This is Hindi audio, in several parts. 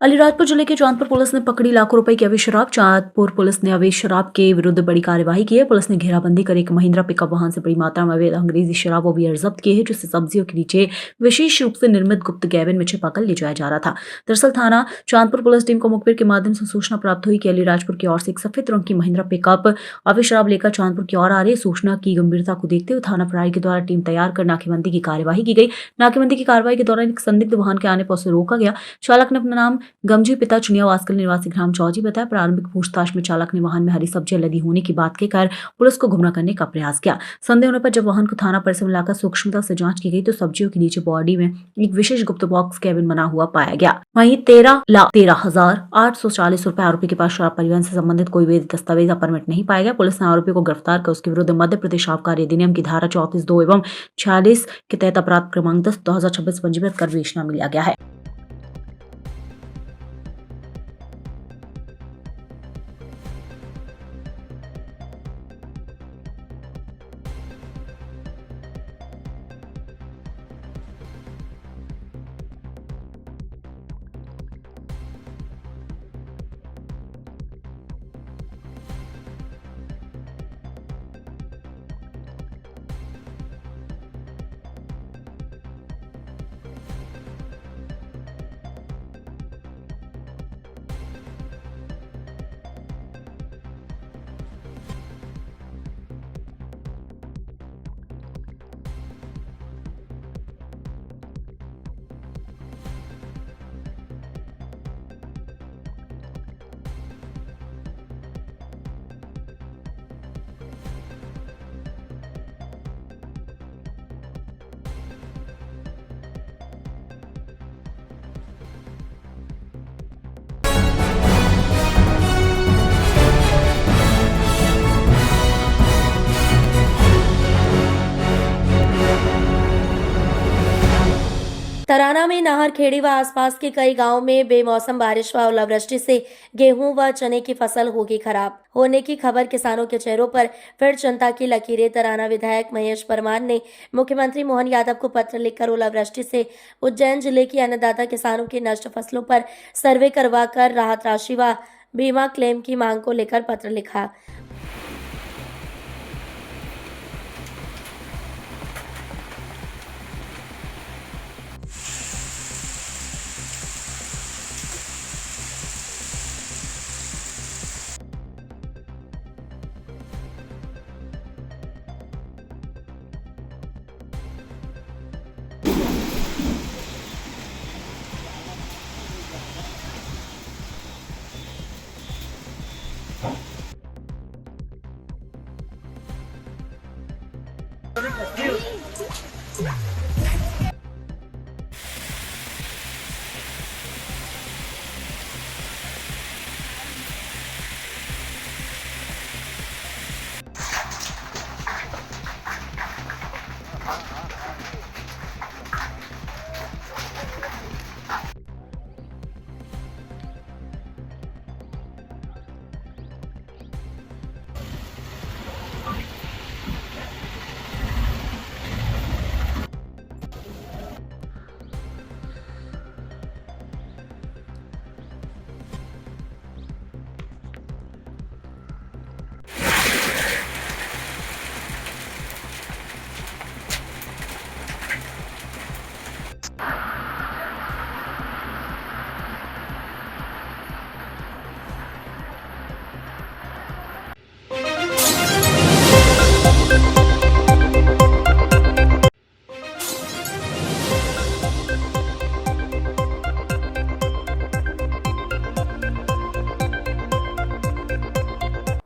अलीराजपुर जिले के चांदपुर पुलिस ने पकड़ी लाखों रुपए की अवैध शराब। चांदपुर पुलिस ने अवैध शराब के विरुद्ध बड़ी कार्यवाही की है। पुलिस ने घेराबंदी कर एक महिंद्रा पिकअप वाहन से बड़ी मात्रा में अवैध अंग्रेजी शराब और बियर जब्त की है, जिसे सब्जियों के नीचे विशेष रूप से निर्मित गुप्त कैबिन में छिपाकर ले जाया जा रहा था। दरअसल थाना चांदपुर पुलिस टीम को मुखबिर के माध्यम से सूचना प्राप्त हुई कि अलीराजपुर की ओर से एक सफेद रंग की महिंद्रा पिकअप अवैध शराब लेकर चांदपुर की ओर आ रही। सूचना की गंभीरता को देखते हुए थाना प्रभारी के द्वारा टीम तैयार कर नाकेबंदी की कार्यवाही की गई। नाकेबंदी की कार्रवाई के दौरान एक संदिग्ध वाहन के आने पर उसे रोका गया। चालक ने अपना नाम गमजी पिता चुनिया वास्कल निवासी ग्राम चौजी बताया। प्रारंभिक पूछताछ में चालक ने वाहन में हरी सब्जियां लदी होने की बात कहकर पुलिस को गुमराह करने का प्रयास किया। संदेह होने पर जब वाहन को थाना परिसर में लाकर सूक्ष्मता से जांच की गई तो सब्जियों के नीचे बॉडी में एक विशेष गुप्त बॉक्स कैबिन बना हुआ पाया गया। वहीं 13,13,840 रुपए आरोपी के पास शराब परिवहन से संबंधित कोई वैध दस्तावेज या परमिट नहीं पाया गया। पुलिस ने आरोपी को गिरफ्तार कर उसके विरुद्ध मध्य प्रदेश आबकारी अधिनियम की धारा 34(2) एवं 46 के तहत अपराध क्रमांक 10/2026 पंजीबद्ध कर बेचना में लिया गया है। तराना में नाहरखेड़ी व आसपास के कई गांवों में बेमौसम बारिश व ओलावृष्टि से गेहूं व चने की फसल होगी खराब होने की खबर किसानों के चेहरों पर फिर चिंता की लकीरें। तराना विधायक महेश परमार ने मुख्यमंत्री मोहन यादव को पत्र लिखकर ओलावृष्टि से उज्जैन जिले की अन्नदाता किसानों की नष्ट फसलों पर सर्वे करवाकर राहत राशि व बीमा क्लेम की मांग को लेकर पत्र लिखा।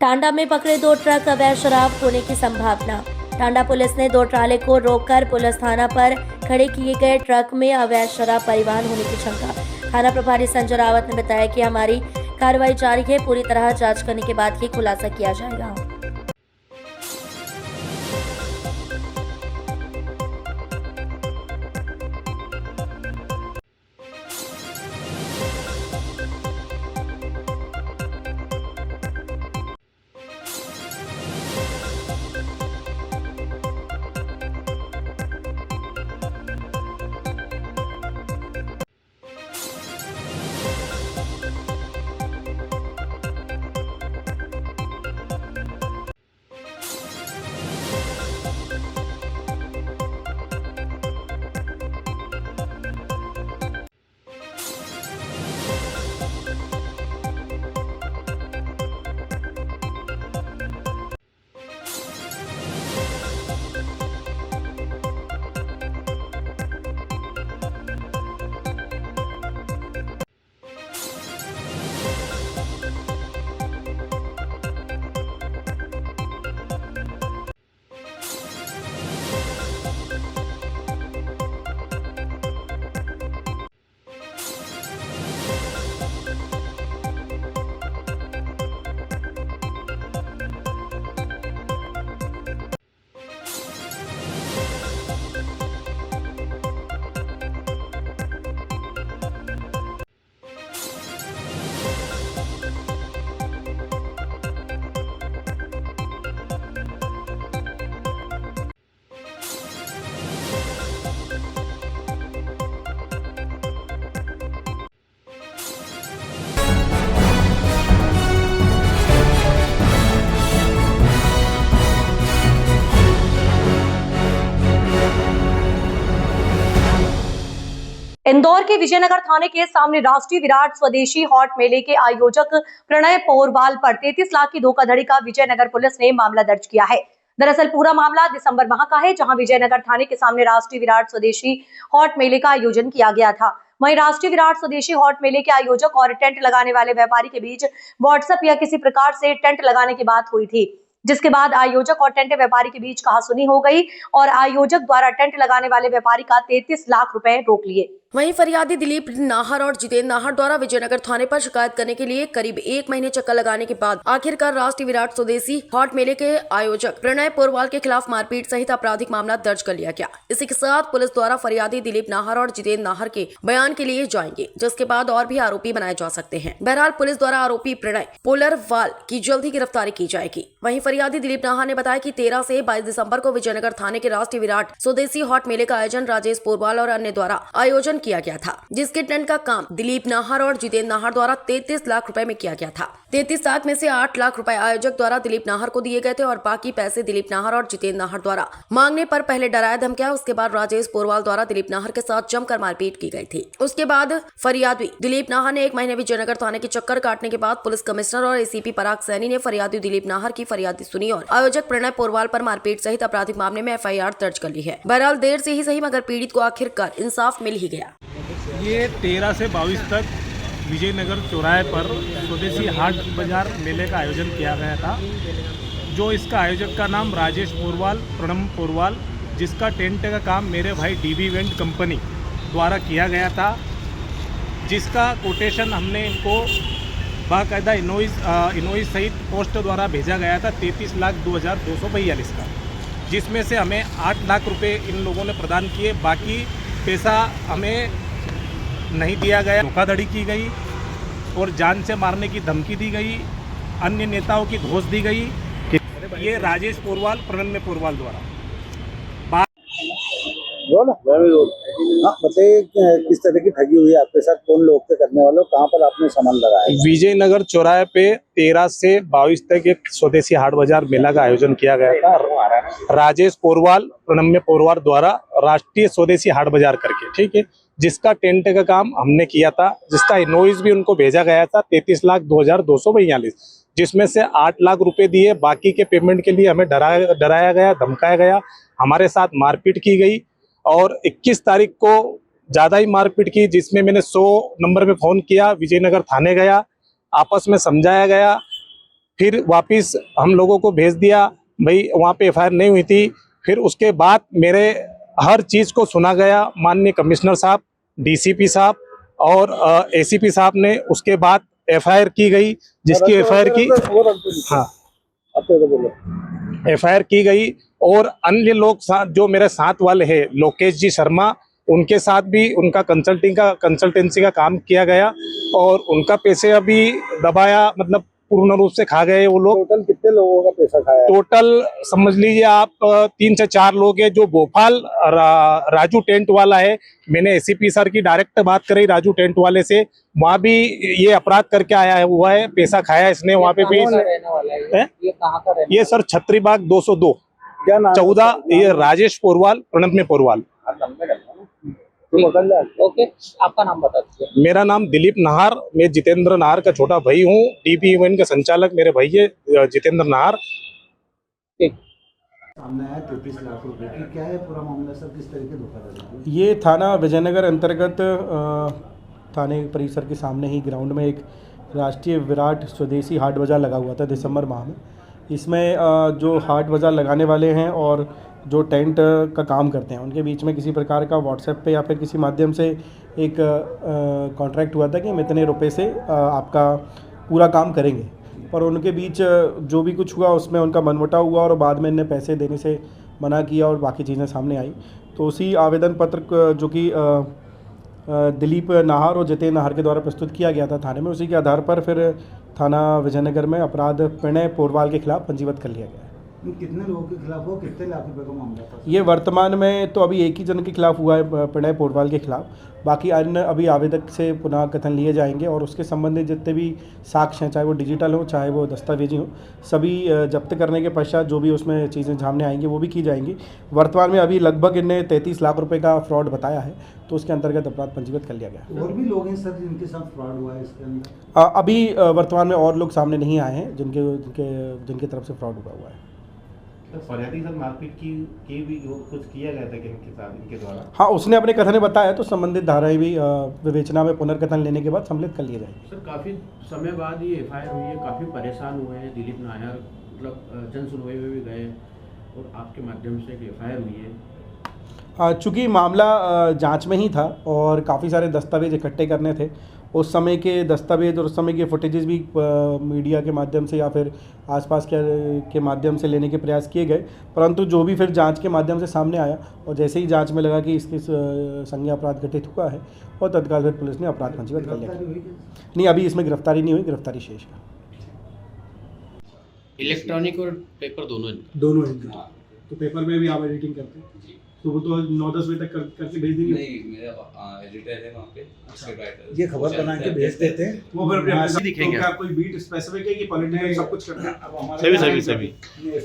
टांडा में पकड़े 2 ट्रक अवैध शराब होने की संभावना। टांडा पुलिस ने 2 ट्राले को रोककर पुलिस थाना पर खड़े किए गए ट्रक में अवैध शराब परिवहन होने की शंका। थाना प्रभारी संजय रावत ने बताया कि हमारी कार्रवाई जारी है, पूरी तरह जांच करने के बाद ही खुलासा किया जाएगा। इंदौर के विजयनगर थाने के सामने राष्ट्रीय विराट स्वदेशी हॉट मेले के आयोजक प्रणय पोरवाल पर 33 लाख की धोखाधड़ी का विजयनगर पुलिस ने मामला दर्ज किया है। दरअसल पूरा मामला दिसंबर माह का है, जहां विजयनगर थाने के सामने राष्ट्रीय विराट स्वदेशी हॉट मेले का आयोजन किया गया था। वहीं राष्ट्रीय विराट स्वदेशी हॉट मेले के आयोजक और टेंट लगाने वाले व्यापारी के बीच व्हाट्सएप या किसी प्रकार से टेंट लगाने की बात हुई थी, जिसके बाद आयोजक और टेंट व्यापारी के बीच कहासुनी हो गई और आयोजक द्वारा टेंट लगाने वाले व्यापारी का 33 लाख रुपए रोक लिए। वहीं फरियादी दिलीप नाहर और जितेंद्र नाहर द्वारा विजयनगर थाने पर शिकायत करने के लिए करीब 1 महीने चक्कर लगाने के बाद आखिरकार राष्ट्रीय विराट स्वदेशी हॉट मेले के आयोजक प्रणय पोरवाल के खिलाफ मारपीट सहित आपराधिक मामला दर्ज कर लिया गया। इसी के साथ पुलिस द्वारा फरियादी दिलीप नाहर और जितेंद्र नाहर के बयान के लिए जाएंगे, जिसके बाद और भी आरोपी बनाए जा सकते हैं। बहरहाल पुलिस द्वारा आरोपी प्रणय पोलरवाल की जल्द ही गिरफ्तारी की जाएगी। वहीं फरियादी दिलीप नाहर ने बताया कि 13 से 22 दिसंबर को विजयनगर थाने के राष्ट्रीय विराट स्वदेशी हॉट मेले का आयोजन राजेश पोरवाल और अन्य द्वारा आयोजन किया गया था, जिसके टेंट का काम दिलीप नाहर और जितेंद्र नाहर द्वारा 33 लाख रुपए में किया गया था। 33 लाख में से 8 लाख रुपए आयोजक द्वारा दिलीप नाहर को दिए गए थे और बाकी पैसे दिलीप नाहर और जितेंद्र नाहर द्वारा मांगने पर पहले डराया धमकाया, उसके बाद राजेश पोरवाल द्वारा दिलीप नाहर के साथ जमकर मारपीट की गई थी। उसके बाद फरियादी दिलीप नाहर ने 1 महीने विजयनगर थाने के चक्कर काटने के बाद पुलिस कमिश्नर और एसीपी पराग सैनी ने फरियादी दिलीप नाहर की फरियादी सुनी और आयोजक प्रणय पोरवाल पर मारपीट सहित आपराधिक मामले में FIR दर्ज कर ली है। बहरहाल देर से ही सही मगर पीड़ित को आखिरकार इंसाफ मिल ही गया। ये 13 से 22 तक विजयनगर चौराहे पर स्वदेशी हाट बाजार मेले का आयोजन किया गया था। जो इसका आयोजक का नाम राजेश पोरवाल, प्रणय पोरवाल, जिसका टेंट का काम मेरे भाई DB इवेंट कंपनी द्वारा किया गया था, जिसका कोटेशन हमने इनको बाकायदा इनवॉइस सहित पोस्ट द्वारा भेजा गया था 33,02,242 का, जिसमें से हमें 8 लाख रुपए इन लोगों ने प्रदान किए। बाकी पैसा हमें नहीं दिया गया। धोखाधड़ी की गई और जान से मारने की धमकी दी गई, अन्य नेताओं की घोष दी गई। ये राजेश पोरवाल, प्रणय पोरवाल द्वारा हाँ, बताइए किस तरह की ठगी हुई है आपके साथ, कौन लोग थे करने वाले, कहाँ पर आपने सामान लगाया? विजयनगर चौराहे पे 13 से 22 तक एक स्वदेशी हाट बाजार मेला का आयोजन किया गया था। राजेश पोरवाल, प्रणय पोरवाल द्वारा राष्ट्रीय स्वदेशी हाट बाजार करके, ठीक है, जिसका टेंट का काम हमने किया था, जिसका इनवॉइस भी उनको भेजा गया था 33,02,242, जिसमें से 8 लाख रुपए दिए। बाकी के पेमेंट के लिए हमें डराया गया, धमकाया गया, हमारे साथ मारपीट की गई और 21 तारीख को ज़्यादा ही मारपीट की, जिसमें मैंने 100 नंबर पे फ़ोन किया, विजयनगर थाने गया, आपस में समझाया गया, फिर वापस हम लोगों को भेज दिया, भाई वहाँ पे FIR नहीं हुई थी। फिर उसके बाद मेरे हर चीज़ को सुना गया माननीय कमिश्नर साहब, DCP साहब और ACP साहब ने। उसके बाद FIR की गई, जिसकी FIR की FIR की गई और अन्य लोग जो मेरे साथ वाले हैं, लोकेश जी शर्मा, उनके साथ भी उनका कंसल्टेंसी का काम किया गया और उनका पैसे अभी दबाया, मतलब पूर्ण रूप से खा गए वो लोग। टोटल कितने लोगों का पैसा खाया? टोटल समझ लीजिए आप 3 से 4 लोग हैं। जो भोपाल राजू टेंट वाला है, मैंने ACP सर की डायरेक्ट बात करी राजू टेंट वाले से, वहाँ भी ये अपराध करके आया हुआ है, पैसा खाया इसने वहाँ पे भी। ये कहाँ का रहने? ये सर छत्रीबाग 202 क्या नाम? 14, ये राजेश पोरवाल, प्रणय पोरवाल। ओके, आपका नाम बता दीजिए। मेरा नाम दिलीप नाहर, मैं जितेंद्र नाहर का छोटा भाई हूँ। DB इवेंट का संचालक मेरे भाई है जितेंद्र नाहर। सामने आया 33 लाख रुपए की, क्या है पूरा मामला सर, किस तरह की धोखाधड़ी? ये थाना विजयनगर अंतर्गत थाने परिसर के सामने ही ग्राउंड में एक राष्ट्रीय विराट स्वदेशी हाट बाज़ार लगा हुआ था दिसंबर माह में। इसमें जो हाट बाज़ार लगाने वाले हैं और जो टेंट का काम करते हैं, उनके बीच में किसी प्रकार का व्हाट्सएप पे या फिर किसी माध्यम से एक कॉन्ट्रैक्ट हुआ था कि हम इतने रुपए से आपका पूरा काम करेंगे, पर उनके बीच जो भी कुछ हुआ उसमें उनका मनमुटाव हुआ और बाद में इन्हें पैसे देने से मना किया और बाकी चीज़ें सामने आई। तो उसी आवेदन पत्र जो कि दिलीप नाहर और जितेंद्र नाहर के द्वारा प्रस्तुत किया गया था थाने में, उसी के आधार पर फिर थाना विजयनगर में अपराध प्रणय पोरवाल के खिलाफ पंजीबद्ध कर लिया गया है। कितने लोगों के खिलाफ हो, कितने लाख रुपए का मामला था? ये वर्तमान में तो अभी एक ही जन के खिलाफ हुआ है, प्रणय पोरवाल के खिलाफ। बाकी अन्य अभी आवेदक से पुनः कथन लिए जाएंगे और उसके संबंधित जितने भी साक्ष्य हैं, चाहे वो डिजिटल हो चाहे वो दस्तावेजी हो, सभी जब्त करने के पश्चात जो भी उसमें चीज़ें सामने आएंगी वो भी की जाएंगी। वर्तमान में अभी लगभग इनने 33 लाख रुपए का फ्रॉड बताया है, तो उसके अंतर्गत अपराध पंजीबद्ध कर लिया गया। और भी लोग हैं सर जिनके साथ फ्रॉड हुआ है इसके अंदर? अभी वर्तमान में और लोग सामने नहीं आए हैं जिनके तरफ से फ्रॉड हुआ है। फरियादी सर मारपीट की भी कुछ किया गया था कि इनके साथ, इनके द्वारा? हाँ, उसने अपने कथन में बताया, तो संबंधित धाराएं भी विवेचना में पुनर्कथन लेने के बाद सम्मिलित कर लिए जाएंगे। सर काफ़ी समय बाद ये एफआईआर हुई है, काफ़ी परेशान हुए हैं दिलीप नायर, मतलब जन सुनवाई में भी गए और आपके माध्यम से एक एफआईआर हुई है। चूँकि मामला जांच में ही था और काफ़ी सारे दस्तावेज इकट्ठे करने थे, उस समय के दस्तावेज और उस समय के फुटेजेस भी मीडिया के माध्यम से या फिर आसपास के माध्यम से लेने के प्रयास किए गए, परंतु जो भी फिर जांच के माध्यम से सामने आया और जैसे ही जांच में लगा कि इसके संज्ञा अपराध घटित हुआ है और तत्काल फिर पुलिस ने अपराध पंजीबद्ध कर लिया। नहीं, अभी इसमें गिरफ्तारी नहीं हुई, गिरफ्तारी शेष है। इलेक्ट्रॉनिक और पेपर दोनों हैं। तो पेपर में भी आप एडिटिंग करते हैं, तो वो तो 9-10 बजे तक करके भेज देंगे? नहीं, मेरा एडिटर है वहाँ पे, स्क्रिप्ट राइटर। ये खबर बना के भेज देते हैं, वो फिर अपने दिखेंगे। क्या कोई बीट स्पेसिफिक है कि पॉलिटिकल सब कुछ करना है? सभी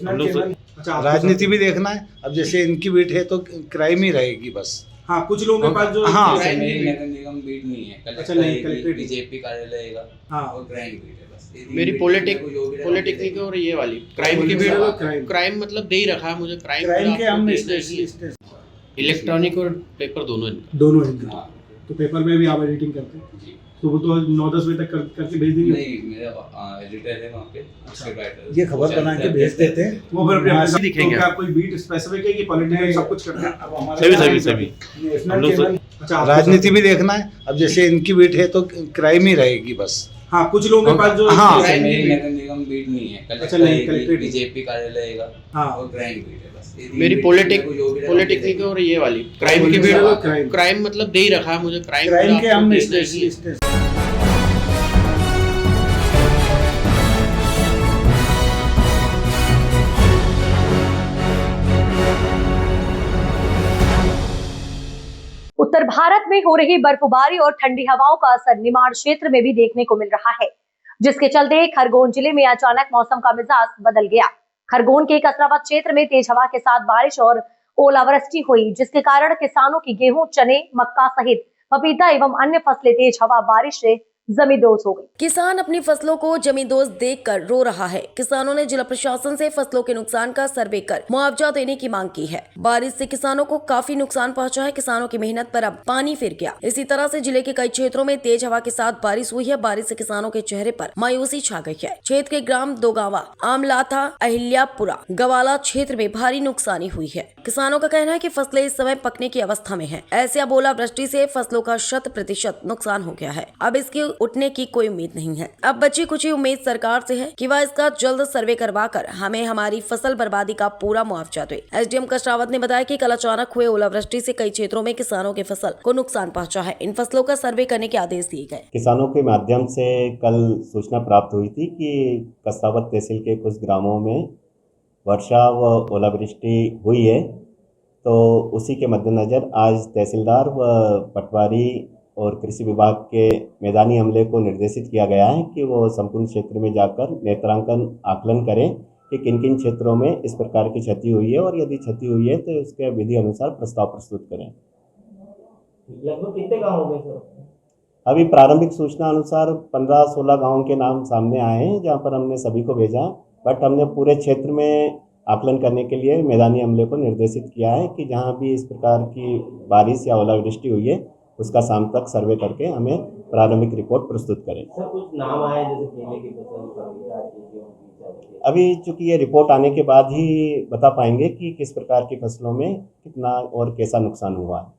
हम लोग अच्छा, राजनीति भी देखना है। अब जैसे इनकी बीट है तो क्राइम ही रहेगी बस। हाँ, कुछ लोगों के पास जो हाँ। मेरी नगर निगम बीट नहीं है, अच्छा, नहीं, कलेक्ट्रेट बीजेपी कार्यालय का हाँ। और क्राइम बीट है बस। मेरी पॉलिटेक्निक और ये वाली क्राइम की भी, क्राइम मतलब दे ही रखा है मुझे, क्राइम के हमने इलेक्ट्रॉनिक और पेपर दोनों हैं। तो पेपर में भी आप एडिटिंग करते हैं, तो वो तो 9-10 बजे तक करके भेज देंगे? नहीं, मेरा एडिटर है वहाँ पे, स्क्रिप्ट राइटर। ये खबर बना के भेज देते हैं, वो फिर अपने दिखेंगे। क्या कोई बीट स्पेसिफिक है कि पॉलिटिकल सब कुछ करना है? सभी हम लोग अच्छा, राजनीति भी देखना है। अब जैसे इनकी बीट है तो क्राइम ही रहेगी बस। हाँ, कुछ लोगों के पास जो हाँ। मेरी नगर निगम बीट नहीं है, अच्छा, नहीं, कलेक्ट्रेट बीजेपी कार्यालय का हाँ। और क्राइम बीट है बस। मेरी पॉलिटेक्निक और ये वाली क्राइम की भी, क्राइम मतलब दे ही रखा है मुझे, क्राइम के हमने उत्तर भारत में हो रही बर्फबारी और ठंडी हवाओं का असर निमाड़ क्षेत्र में भी देखने को मिल रहा है, जिसके चलते खरगोन जिले में अचानक मौसम का मिजाज बदल गया। खरगोन के कसरावत क्षेत्र में तेज हवा के साथ बारिश और ओलावृष्टि हुई, जिसके कारण किसानों की गेहूं, चने, मक्का सहित पपीता एवं अन्य फसलें तेज हवा बारिश से जमींदोज हो गई। किसान अपनी फसलों को जमींदोज देखकर रो रहा है। किसानों ने जिला प्रशासन से फसलों के नुकसान का सर्वे कर मुआवजा देने की मांग की है। बारिश से किसानों को काफी नुकसान पहुंचा है। किसानों की मेहनत पर अब पानी फिर गया। इसी तरह से जिले के कई क्षेत्रों में तेज हवा के साथ बारिश हुई है। बारिश से किसानों के चेहरे पर मायूसी छा गई है। क्षेत्र के ग्राम दोगावा, आमलाथा, अहिल्यापुरा, गवाला क्षेत्र में भारी नुकसानी हुई है। किसानों का कहना है कि फसलें इस समय पकने की अवस्था में है। ऐसे अब ओलावृष्टि से फसलों का 100% नुकसान हो गया है। अब इसके उठने की कोई उम्मीद नहीं है। अब बची कुछ ही उम्मीद सरकार से है कि वह इसका जल्द सर्वे करवाकर हमें हमारी फसल बर्बादी का पूरा मुआवजा दे। एसडीएम कसरावत ने बताया कि कल अचानक हुए ओलावृष्टि से कई क्षेत्रों में किसानों के फसल को नुकसान पहुंचा है। इन फसलों का सर्वे करने के आदेश दिए गए। किसानों के माध्यम से कल सूचना प्राप्त हुई थी कि कसरावत तहसील के कुछ ग्रामों में वर्षा व ओलावृष्टि हुई है, तो उसी के मद्देनजर आज तहसीलदार व पटवारी और कृषि विभाग के मैदानी अमले को निर्देशित किया गया है कि वो संपूर्ण क्षेत्र में जाकर नेत्रांकन आकलन करें कि किन किन क्षेत्रों में इस प्रकार की क्षति हुई है, और यदि क्षति हुई है तो उसके विधि अनुसार प्रस्ताव प्रस्तुत करें। लगभग कितने गाँव हो गए सर? अभी प्रारंभिक सूचना अनुसार 15-16 गाँवों के नाम सामने आए हैं, जहाँ पर हमने सभी को भेजा, बट हमने पूरे क्षेत्र में आकलन करने के लिए मैदानी अमले को निर्देशित किया है कि जहाँ भी इस प्रकार की बारिश या ओलावृष्टि हुई है उसका शाम तक सर्वे करके हमें प्रारंभिक रिपोर्ट प्रस्तुत करें। सर कुछ नाम आए जैसे केले की फसल, अभी चूंकि ये रिपोर्ट आने के बाद ही बता पाएंगे कि किस प्रकार की फसलों में कितना और कैसा नुकसान हुआ है।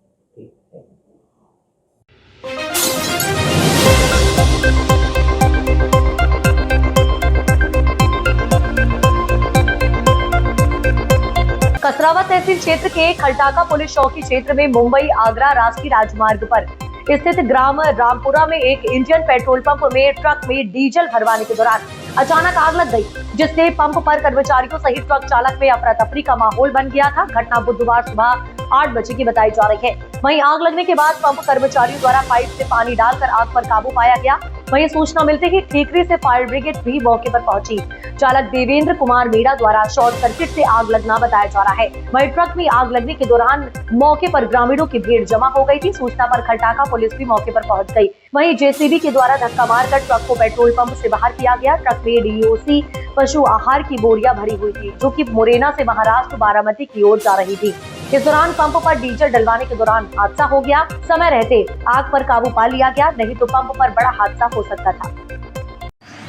कसरावत तहसील क्षेत्र के खलटाका पुलिस चौकी क्षेत्र में मुंबई आगरा राष्ट्रीय राजमार्ग पर स्थित ग्राम रामपुरा में एक इंडियन पेट्रोल पंप में ट्रक में डीजल भरवाने के दौरान अचानक आग लग गई, जिससे पंप पर कर्मचारियों सहित ट्रक चालक में अफरा तफरी का माहौल बन गया था। घटना बुधवार सुबह 8 बजे की बताई जा रही है। वहीं आग लगने के बाद पंप कर्मचारियों द्वारा पाइप से पानी डालकर आग पर काबू पाया गया। वहीं सूचना मिलते ही ठीकरी से फायर ब्रिगेड भी मौके पर पहुंची। चालक देवेंद्र कुमार मीणा द्वारा शॉर्ट सर्किट से आग लगना बताया जा रहा है। वहीं ट्रक में आग लगने के दौरान मौके पर ग्रामीणों की भीड़ जमा हो गई थी। सूचना पर खलटाका पुलिस भी मौके पर पहुंच गई। वहीं जेसीबी के द्वारा धक्का मारकर ट्रक को पेट्रोल पंप से बाहर किया गया। ट्रक में डीओसी पशु आहार की बोरियां भरी हुई थी, जो कि मुरैना से महाराष्ट्र बारामती की ओर जा रही थी। इस दौरान पंप पर डीजल डलवाने के दौरान हादसा हो गया। समय रहते आग पर काबू पा लिया गया, नहीं तो पंप पर बड़ा हादसा हो सकता था।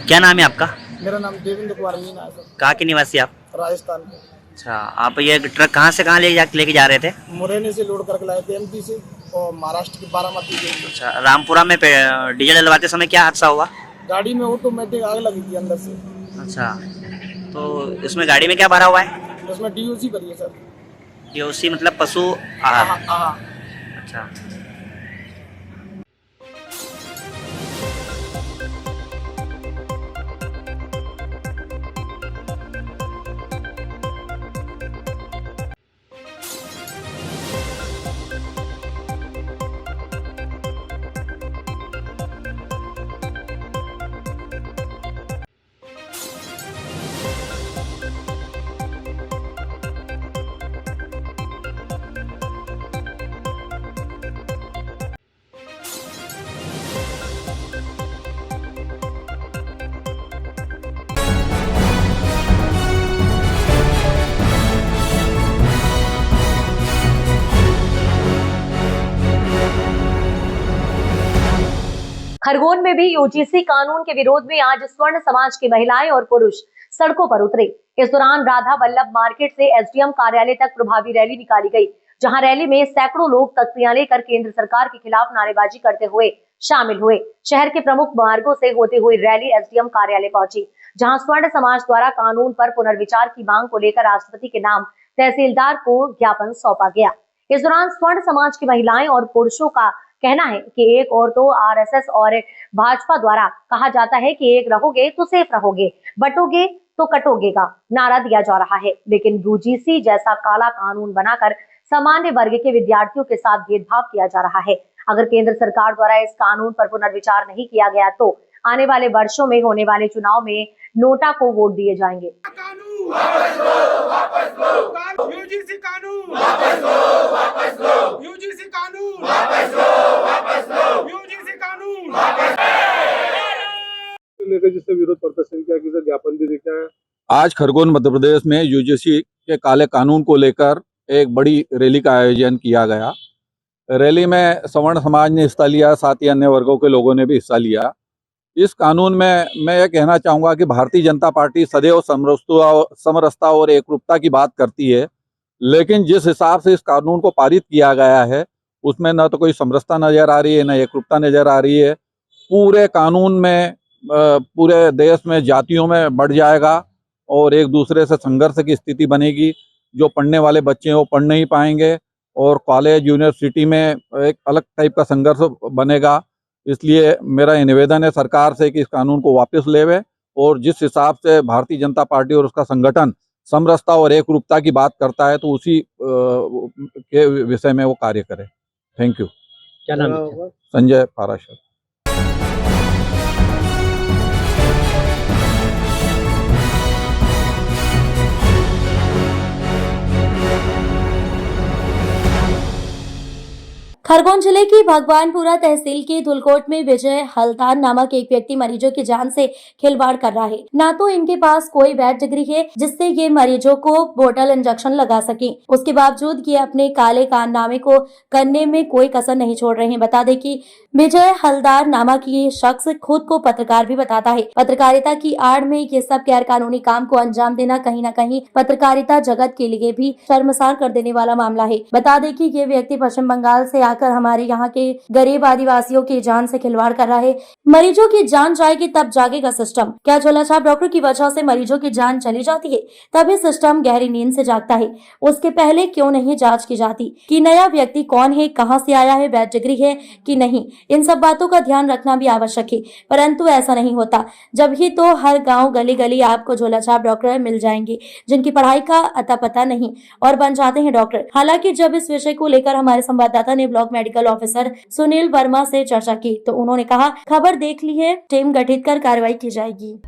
क्या नाम है आपका? मेरा नाम देवेंद्र कुमार मीना है सर, कहाँ के निवासी आप? राजस्थान के। अच्छा, आप ये ट्रक कहाँ से कहाँ लेके जा रहे थे? मुरैना से लोड करके लाए थे एमपी से, और महाराष्ट्र की बारामती से। अच्छा, रामपुरा में डीजल डलवाते समय क्या हादसा हुआ? गाड़ी में ऑटोमेटिक आग लगी थी अंदर से। अच्छा, तो इसमें गाड़ी में क्या भरा हुआ है? उसमें डीओसी भरी है सर। डीओसी मतलब पशु आहार। अच्छा, खरगोन में भी यूजीसी कानून के विरोध में आज स्वर्ण समाज की महिलाएं और पुरुष सड़कों पर उतरे। इस दौरान राधा वल्लभ मार्केट से एसडीएम कार्यालय तक प्रभावी रैली निकाली गई, जहां रैली में सैकड़ों लोग तख्तियां लेकर केंद्र सरकार के खिलाफ नारेबाजी करते हुए शामिल हुए। शहर के प्रमुख मार्गों से होते हुए रैली एसडीएम कार्यालय पहुंची, जहां स्वर्ण समाज द्वारा कानून पर पुनर्विचार की मांग को लेकर राष्ट्रपति के नाम तहसीलदार को ज्ञापन सौंपा गया। इस दौरान स्वर्ण समाज की महिलाएं और पुरुषों का कहना है कि एक और तो आरएसएस और भाजपा द्वारा कहा जाता है कि एक रहोगे तो सेफ रहोगे, बटोगे तो कटोगे का नारा दिया जा रहा है, लेकिन यूजीसी जैसा काला कानून बनाकर सामान्य वर्ग के विद्यार्थियों के साथ भेदभाव किया जा रहा है। अगर केंद्र सरकार द्वारा इस कानून पर पुनर्विचार नहीं किया गया तो आने वाले वर्षों में होने वाले चुनाव में नोटा को वोट दिए जाएंगे। यूजीसी कानून वापस लो, वापस लो, यूजीसी कानून वापस लो, वापस लो, यूजीसी कानून वापस लेकर जिससे विरोध प्रदर्शन किया, किसी ज्ञापन भी दिया है। आज खरगोन मध्य प्रदेश में यूजीसी के काले कानून को लेकर एक बड़ी रैली का आयोजन किया गया। रैली में सवर्ण समाज ने हिस्सा लिया, साथ ही अन्य वर्गों के लोगों ने भी हिस्सा लिया। इस कानून में मैं ये कहना चाहूँगा कि भारतीय जनता पार्टी सदैव समरसता और एकरूपता की बात करती है, लेकिन जिस हिसाब से इस कानून को पारित किया गया है उसमें न तो कोई समरसता नज़र आ रही है, न एकरूपता नज़र आ रही है। पूरे कानून में पूरे देश में जातियों में बढ़ जाएगा और एक दूसरे से संघर्ष की स्थिति बनेगी। जो पढ़ने वाले बच्चे हैं वो पढ़ नहीं पाएंगे और कॉलेज यूनिवर्सिटी में एक अलग टाइप का संघर्ष बनेगा। इसलिए मेरा ये निवेदन है सरकार से कि इस कानून को वापस लेवे और जिस हिसाब से भारतीय जनता पार्टी और उसका संगठन समरसता और एकरूपता की बात करता है तो उसी के विषय में वो कार्य करे। Thank you. क्या नाम है? संजय पाराशर। खरगोन जिले की भगवानपुरा तहसील की धुलकोट में विजय हलदार नामक एक व्यक्ति मरीजों की जान से खिलवाड़ कर रहा है। ना तो इनके पास कोई वैध डिग्री है जिससे ये मरीजों को बोतल इंजेक्शन लगा सके, उसके बावजूद ये अपने काले कारनामे को करने में कोई कसर नहीं छोड़ रहे हैं। बता दें कि विजय हलदार नामक ये शख्स खुद को पत्रकार भी बताता है। पत्रकारिता की आड़ में ये सब गैर कानूनी काम को अंजाम देना कहीं न कहीं पत्रकारिता जगत के लिए भी शर्मसार कर देने वाला मामला है। बता दें कि ये व्यक्ति पश्चिम बंगाल से आकर डॉक्टर हमारे यहाँ के गरीब आदिवासियों की जान से खिलवाड़ कर रहा है। मरीजों की जान जाएगी तब जागेगा सिस्टम। क्या झोलाछाप डॉक्टर की वजह से मरीजों की जान चली जाती है? तभी सिस्टम गहरी नींद से जागता है। उसके पहले क्यों नहीं जांच की जाती कि नया व्यक्ति कौन है, कहां से आया है, वैध डिग्री है कि नहीं। इन सब बातों का ध्यान रखना भी आवश्यक है, परंतु ऐसा नहीं होता। जब ही तो हर गांव गली गली आपको झोलाछाप डॉक्टर मिल जाएंगे जिनकी पढ़ाई का अता पता नहीं और बन जाते हैं डॉक्टर। हालांकि जब इस विषय को लेकर हमारे संवाददाता ने block medical officer Sunil Verma से चर्चा की तो उन्होंने कहा, खबर देख ली है, टीम गठित कर कार्रवाई की जाएगी।